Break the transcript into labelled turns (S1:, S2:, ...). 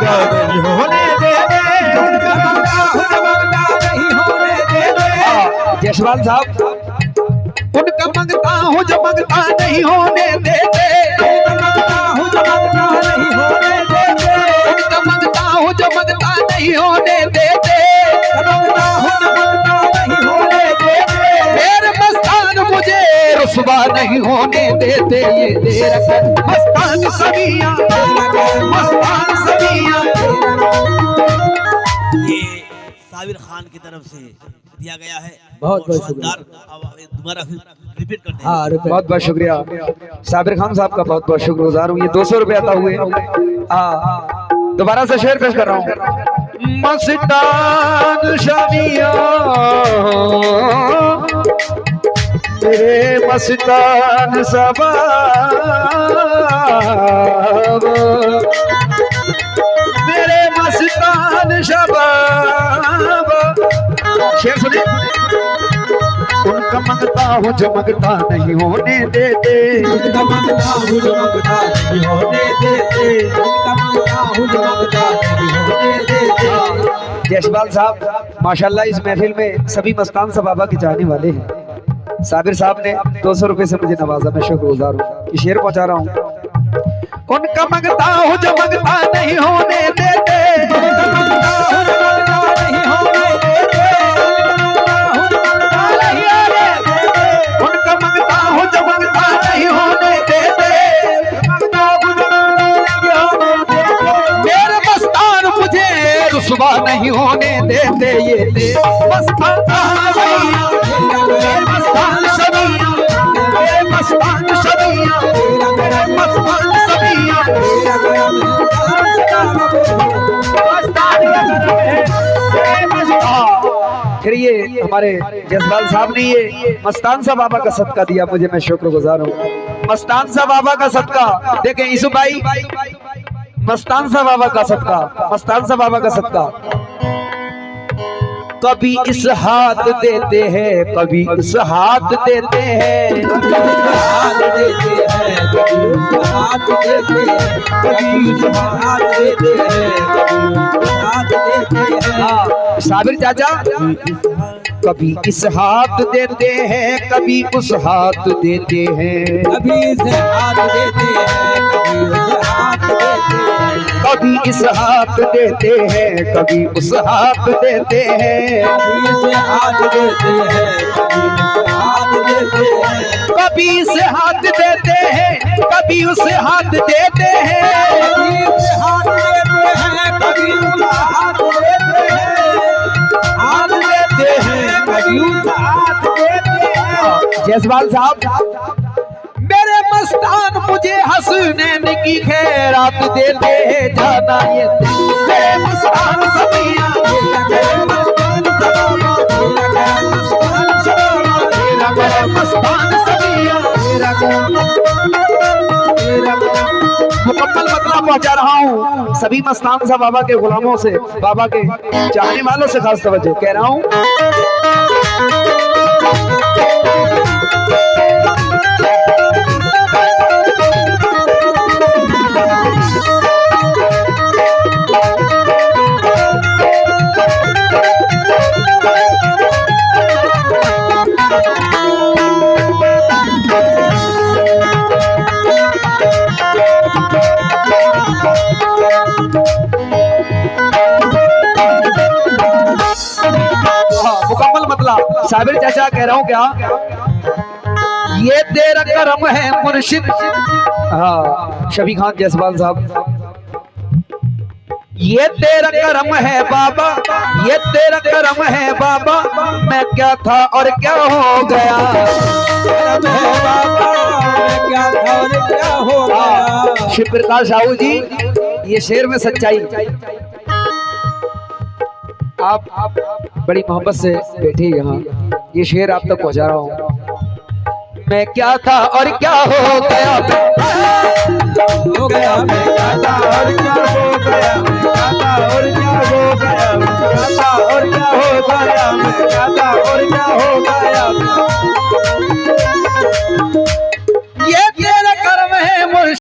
S1: मंगता नहीं होने दे दे, उनका मंगता नहीं होने दे दे।
S2: जयसवाल साहब,
S1: उनका मंगता हूँ जो मंगता नहीं होने दे दे, उनका मंगता हूँ जो मंगता नहीं होने दे दे, उनका मंगता हूँ जो मंगता नहीं होने दे दे, मंगता हूँ जो मंगता नहीं होने दे दे। मेरे मस्तान मुझे रुसवा नहीं होने देते, ये तेरा मस्तान सबिया, मस्तान सबिया।
S3: ये साबिर खान की तरफ से दिया गया है।
S2: बहुत बहुत शुक्रिया।
S3: दोबारा रिपीट करते हैं।
S2: हाँ, बहुत बहुत शुक्रिया साबिर खान साहब का, बहुत बहुत शुक्रगुजार हूँ। ये 200 रुपये अता हुए। दोबारा से शेर पेश कर रहा हूँ।
S1: मस्तान शबिया मेरे मस्तान सबाब, मेरे मस्तान शबाब। शेर सुनिए। उनका मंगता हूँ जो मंगता नहीं होने देते, उनका मंगता हूँ जो मंगता नहीं होने देते, उनका मंगता हूँ जो मंगता नहीं होने देते।
S2: जयसवाल साहब, माशाल्लाह इस महफिल में सभी मस्तान साहब बाबा के चाहने वाले हैं। साबिर साहब ने 200 रुपये से मुझे नवाजा, मैं शुक्रगुजार हूँ। ये शेर पहुंचा रहा हूँ।
S1: उनका मंगता हूँ जो मंगता नहीं होने देते, उनका मंगता हूँ जो मंगता नहीं होने देते, उनका मंगता हूँ जो मंगता नहीं होने देते, मेरे मस्तान मुझे रुसवा नहीं होने देते, ये मस्तान सबिया, मस्तान सबिया, मस्तान सबिया, मस्तान सबिया।
S2: फिर ये हमारे जयसवाल साहब ने ये मस्तान साहब बाबा का सदका दिया मुझे, मैं शुक्रगुजार हूँ। मस्तान साहब बाबा का सदका देखें इसु भाई, मस्तान साहब बाबा का सदका, मस्तान साहब बाबा का सदका। कभी इस हाथ देते हैं, कभी इस हाथ देते हैं,
S1: कभी हाथ देते हैं, कभी उस हाथ देते हैं, कभी उस हाथ देते हैं, कभी हाथ देते हैं।
S2: साबिर चाचा, कभी इस हाथ देते हैं, कभी उस हाथ देते हैं,
S1: कभी इस हाथ देते हैं, कभी उस हाथ देते हैं,
S2: कभी इस हाथ देते हैं, कभी उस हाथ देते हैं,
S1: कभी इस हाथ देते हैं, कभी इस हाथ देते हैं,
S2: कभी इस हाथ देते हैं, कभी उस हाथ देते हैं,
S1: कभी इस हाथ देते हैं, हाथ देते हैं, कभी उस हाथ देते हैं।
S2: जयसवाल साहब,
S1: मेरे मस्तान मुझे हंसनैन की खैरात देते हैं, जाना ये मेरे मस्तान सबिया, मेरे मस्तान सबाबा, मेरा मस्तान सबिया,
S2: मुकम्मल मतलब पहुंचा रहा हूँ सभी मस्तान साहब बाबा के गुलामों से, बाबा के चाहने वालों से खास तवज्जो कह रहा हूँ। मुकम्मल मतलब साबिर चाचा कह रहा हूँ क्या, ये तेरा करम है मुर्शिद। हाँ शफी खान जयसवाल साहब, ये तेरा करम है बाबा, ये तेरा करम है बाबा, मैं क्या था और क्या हो गया,
S1: करम है बाबा, मैं क्या था और क्या हो गया।
S2: शिव प्रकाश साहू जी, ये शेर में सच्चाई, आप बड़ी मोहब्बत से बैठे यहाँ, ये शेर आप तक पहुँचा रहा हूँ। मैं क्या था और क्या हो गया,
S1: हो गया मैं क्या था और क्या हो गया, मैं क्या था और क्या हो गया, मैं क्या था और क्या हो गया, मैं क्या था और क्या हो गया।